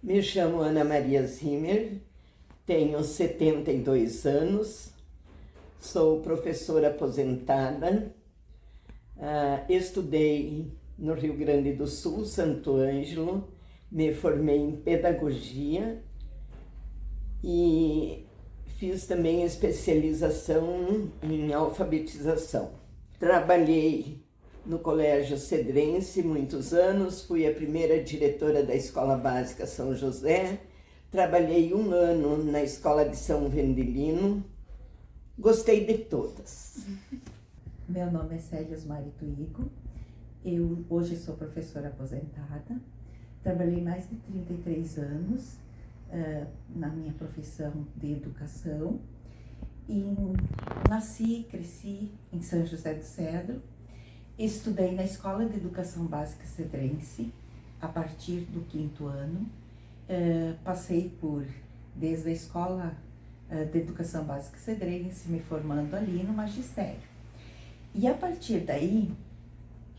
Me chamo Ana Maria Zimmer, tenho 72 anos, sou professora aposentada, estudei no Rio Grande do Sul, Santo Ângelo, me formei em pedagogia e fiz também especialização em alfabetização. Trabalhei no Colégio Cedrense muitos anos, fui a primeira diretora da Escola Básica São José, trabalhei 1 ano na Escola de São Vendelino, gostei de todas. Meu nome é Célia Osmari Tuigo, eu hoje sou professora aposentada, trabalhei mais de 33 anos na minha profissão de educação e nasci e cresci em São José do Cedro. Estudei na Escola de Educação Básica Cedrense a partir do 5º ano. Passei desde a Escola de Educação Básica Cedrense, me formando ali no magistério. E a partir daí,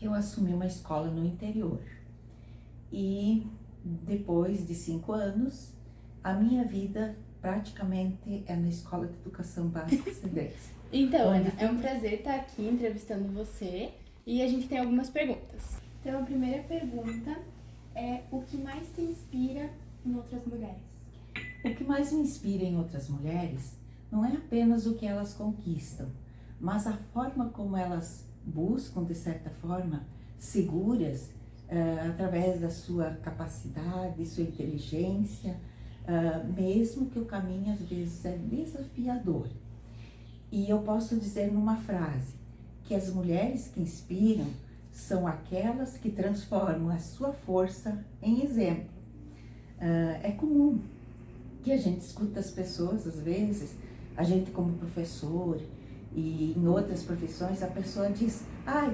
eu assumi uma escola no interior. E depois de 5 anos, a minha vida praticamente é na Escola de Educação Básica Cedrense. Então, Ana, é um prazer estar aqui entrevistando você. E a gente tem algumas perguntas. Então, a primeira pergunta é: o que mais te inspira em outras mulheres? O que mais me inspira em outras mulheres não é apenas o que elas conquistam, mas a forma como elas buscam, de certa forma, seguras, através da sua capacidade, sua inteligência, mesmo que o caminho às vezes é desafiador. E eu posso dizer numa frase que as mulheres que inspiram são aquelas que transformam a sua força em exemplo. É comum que a gente escuta as pessoas, às vezes, a gente como professor e em outras profissões, a pessoa diz: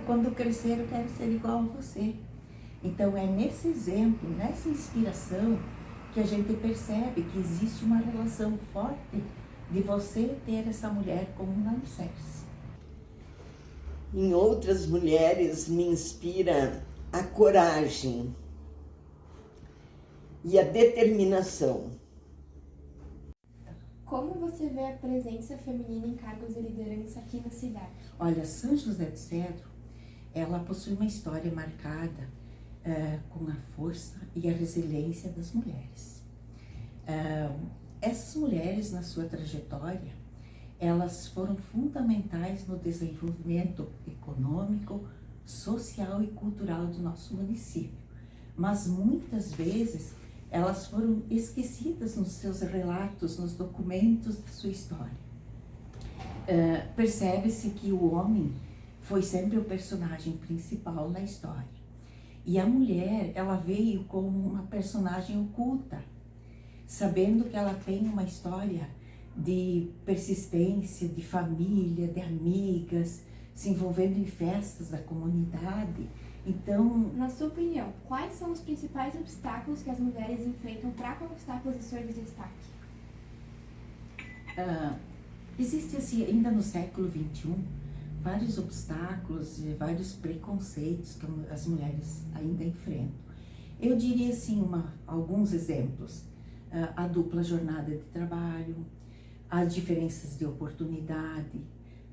quando eu crescer eu quero ser igual a você. Então é nesse exemplo, nessa inspiração, que a gente percebe que existe uma relação forte de você ter essa mulher como um alicerce. Em outras mulheres me inspira a coragem e a determinação. Como você vê a presença feminina em cargos de liderança aqui na cidade? Olha, São José do Cedro, ela possui uma história marcada com a força e a resiliência das mulheres. Essas mulheres, na sua trajetória, elas foram fundamentais no desenvolvimento econômico, social e cultural do nosso município. Mas muitas vezes elas foram esquecidas nos seus relatos, nos documentos da sua história. Percebe-se que o homem foi sempre o personagem principal na história. E a mulher, ela veio como uma personagem oculta, sabendo que ela tem uma história de persistência, de família, de amigas, se envolvendo em festas da comunidade. Então, na sua opinião, quais são os principais obstáculos que as mulheres enfrentam para conquistar posições de destaque? Existe assim, ainda no século XXI, vários obstáculos e vários preconceitos que as mulheres ainda enfrentam. Eu diria assim, alguns exemplos: a dupla jornada de trabalho, as diferenças de oportunidade,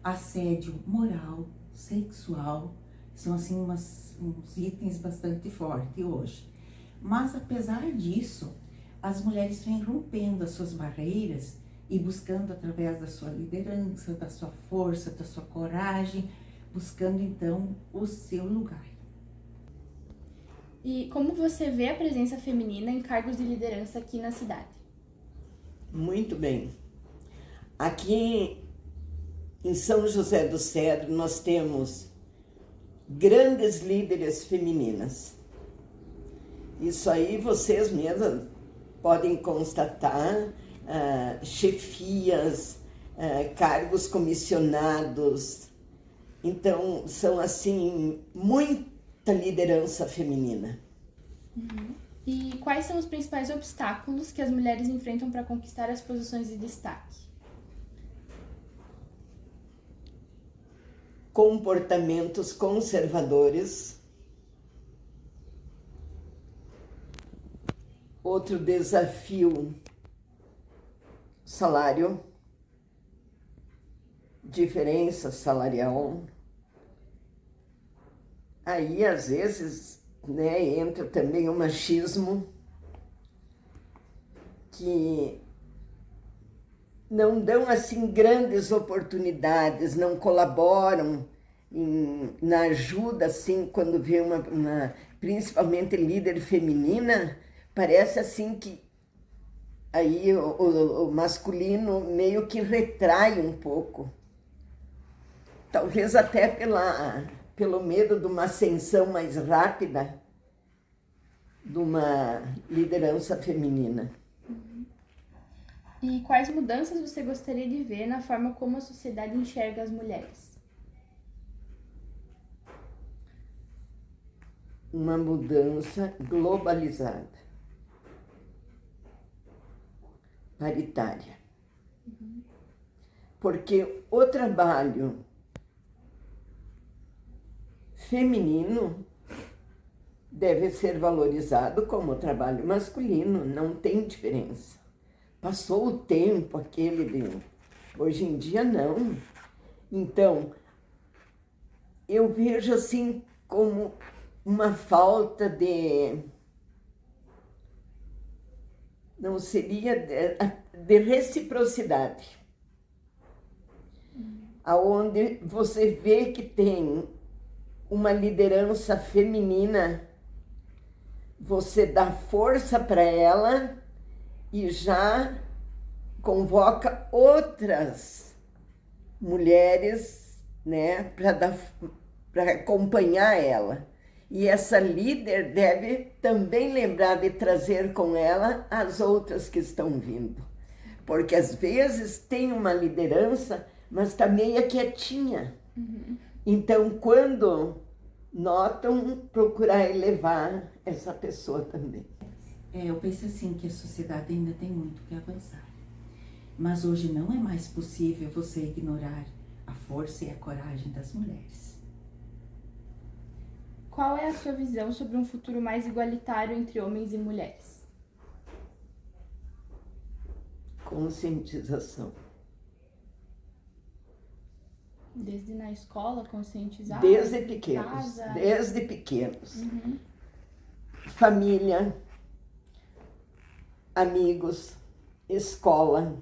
assédio moral, sexual, são assim uns itens bastante fortes hoje. Mas apesar disso, as mulheres vêm rompendo as suas barreiras e buscando através da sua liderança, da sua força, da sua coragem, buscando então o seu lugar. E como você vê a presença feminina em cargos de liderança aqui na cidade? Muito bem. Aqui em São José do Cedro nós temos grandes líderes femininas. Isso aí vocês mesmas podem constatar, chefias, cargos comissionados. Então são assim muita liderança feminina. Uhum. E quais são os principais obstáculos que as mulheres enfrentam para conquistar as posições de destaque? Comportamentos conservadores, Outro desafio, salário, diferença salarial. Aí, às vezes, né, entra também o machismo, que não dão assim grandes oportunidades, não colaboram na ajuda, assim, quando vê principalmente líder feminina, parece assim que aí o masculino meio que retrai um pouco. Talvez até pelo medo de uma ascensão mais rápida de uma liderança feminina. E quais mudanças você gostaria de ver na forma como a sociedade enxerga as mulheres? Uma mudança globalizada, paritária. Porque o trabalho feminino deve ser valorizado como o trabalho masculino, não tem diferença. Passou o tempo hoje em dia não. Então, eu vejo assim como uma falta não seria de reciprocidade. Aonde você vê que tem uma liderança feminina, você dá força para ela e já convoca outras mulheres, né, para acompanhar ela. E essa líder deve também lembrar de trazer com ela as outras que estão vindo. Porque às vezes tem uma liderança, mas está meio quietinha. Então, quando notam, procurar elevar essa pessoa também. Eu penso assim que a sociedade ainda tem muito que avançar. Mas hoje não é mais possível você ignorar a força e a coragem das mulheres. Qual é a sua visão sobre um futuro mais igualitário entre homens e mulheres? Conscientização. Desde na escola, conscientizar? Desde pequenos. Casa. Desde pequenos. Família, amigos, escola.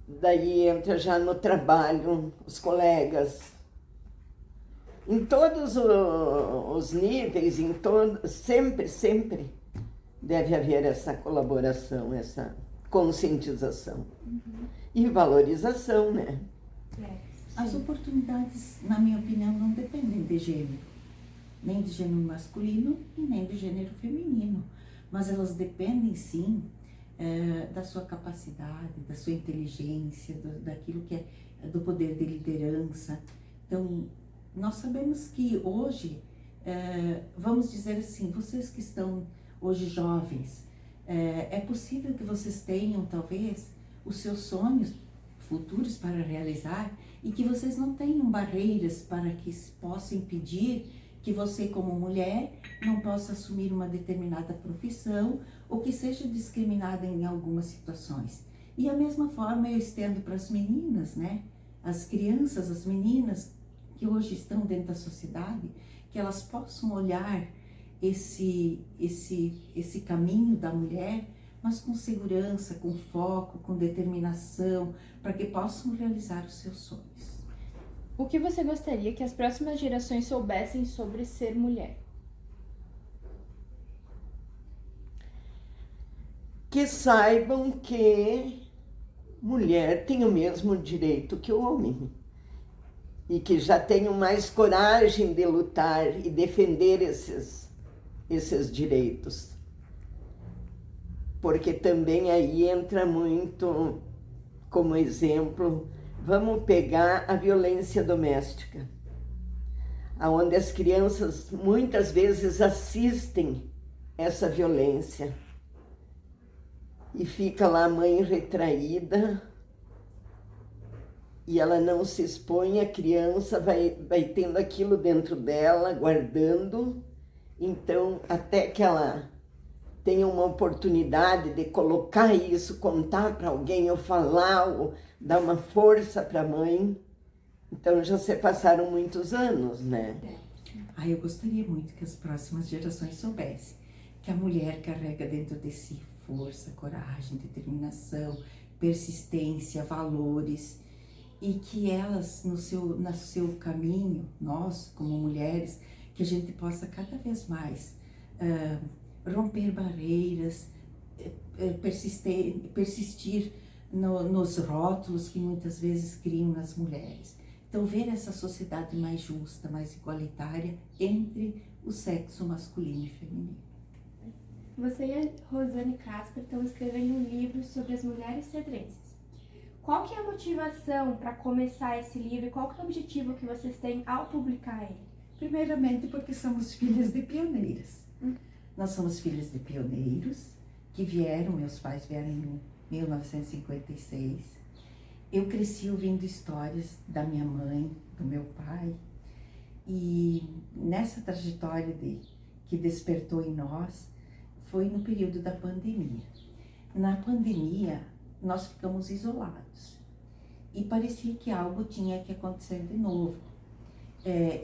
Daí entra já no trabalho, os colegas. Em todos os níveis, sempre deve haver essa colaboração, essa conscientização. E valorização, né? As oportunidades, na minha opinião, não dependem de gênero. Nem de gênero masculino e nem de gênero feminino. Mas elas dependem, sim, da sua capacidade, da sua inteligência, daquilo que é do poder de liderança. Então, nós sabemos que hoje, vamos dizer assim, vocês que estão hoje jovens, é possível que vocês tenham, talvez, os seus sonhos futuros para realizar e que vocês não tenham barreiras para que possam impedir que você, como mulher, não possa assumir uma determinada profissão ou que seja discriminada em algumas situações. E a mesma forma eu estendo para as meninas, né? As crianças, as meninas que hoje estão dentro da sociedade, que elas possam olhar esse caminho da mulher, mas com segurança, com foco, com determinação, para que possam realizar os seus sonhos. O que você gostaria que as próximas gerações soubessem sobre ser mulher? Que saibam que mulher tem o mesmo direito que o homem. E que já tenham mais coragem de lutar e defender esses direitos. Porque também aí entra muito, como exemplo, vamos pegar a violência doméstica, onde as crianças muitas vezes assistem essa violência e fica lá a mãe retraída e ela não se expõe, a criança vai tendo aquilo dentro dela, guardando, Então, até que ela tenha uma oportunidade de colocar isso, contar para alguém, ou falar, ou dar uma força para a mãe. Então, já se passaram muitos anos, né? Eu gostaria muito que as próximas gerações soubessem que a mulher carrega dentro de si força, coragem, determinação, persistência, valores, e que elas, no seu caminho, nós, como mulheres, que a gente possa cada vez mais romper barreiras, persistir nos rótulos que muitas vezes criam nas mulheres. Então, ver essa sociedade mais justa, mais igualitária entre o sexo masculino e feminino. Você e a Rosane Casper estão escrevendo um livro sobre as mulheres cedrenses. Qual que é a motivação para começar esse livro e qual que é o objetivo que vocês têm ao publicar ele? Primeiramente porque somos filhas de pioneiras. Nós somos filhas de pioneiros que meus pais vieram em 1956. Eu cresci ouvindo histórias da minha mãe, do meu pai, e nessa trajetória que despertou em nós foi no período da pandemia. Na pandemia, nós ficamos isolados e parecia que algo tinha que acontecer de novo.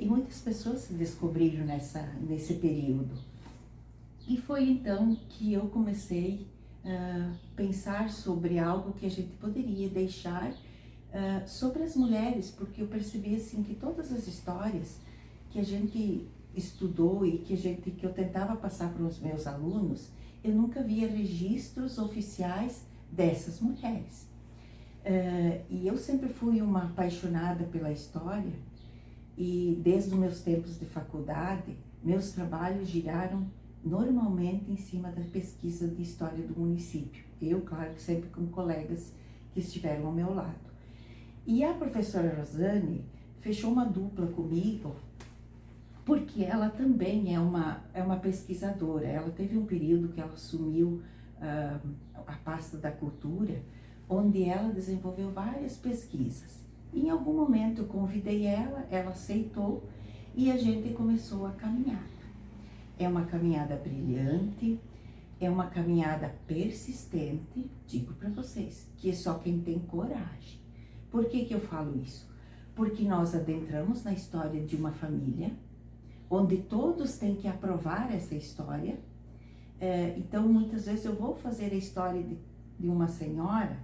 E muitas pessoas se descobriram nesse período. E foi então que eu comecei a pensar sobre algo que a gente poderia deixar sobre as mulheres, porque eu percebi assim que todas as histórias que a gente estudou e que eu tentava passar para os meus alunos, eu nunca via registros oficiais dessas mulheres. E eu sempre fui uma apaixonada pela história e desde os meus tempos de faculdade, meus trabalhos giraram normalmente em cima da pesquisa de história do município. Eu, claro, sempre com colegas que estiveram ao meu lado. E a professora Rosane fechou uma dupla comigo, porque ela também é uma pesquisadora. Ela teve um período que ela assumiu a pasta da cultura, onde ela desenvolveu várias pesquisas. E em algum momento eu convidei ela aceitou e a gente começou a caminhada. É uma caminhada brilhante, é uma caminhada persistente, digo para vocês, que é só quem tem coragem. Por que eu falo isso? Porque nós adentramos na história de uma família, onde todos têm que aprovar essa história. Então, muitas vezes eu vou fazer a história de uma senhora,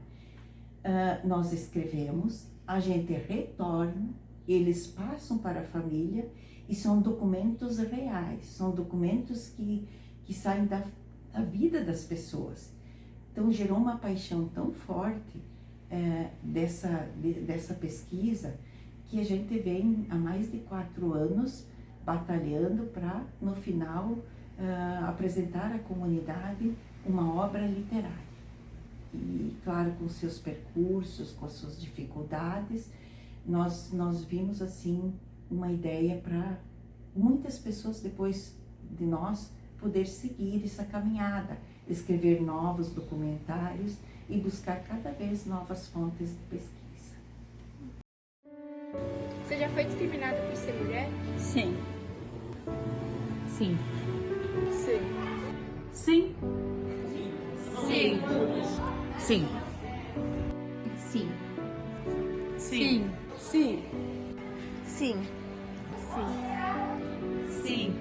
nós escrevemos, a gente retorna, eles passam para a família e são documentos reais, são documentos que saem da vida das pessoas. Então, gerou uma paixão tão forte dessa pesquisa que a gente vem há mais de 4 anos batalhando para, no final, apresentar à comunidade uma obra literária. E, claro, com seus percursos, com as suas dificuldades, nós vimos, assim, uma ideia para muitas pessoas, depois de nós, poder seguir essa caminhada, escrever novos documentários e buscar cada vez novas fontes de pesquisa. Você já foi discriminada por ser mulher? Sim. Sim. Sim. Sim. Sim. Sim. Sim. Sim. Sim. Sim. Sim. Sim.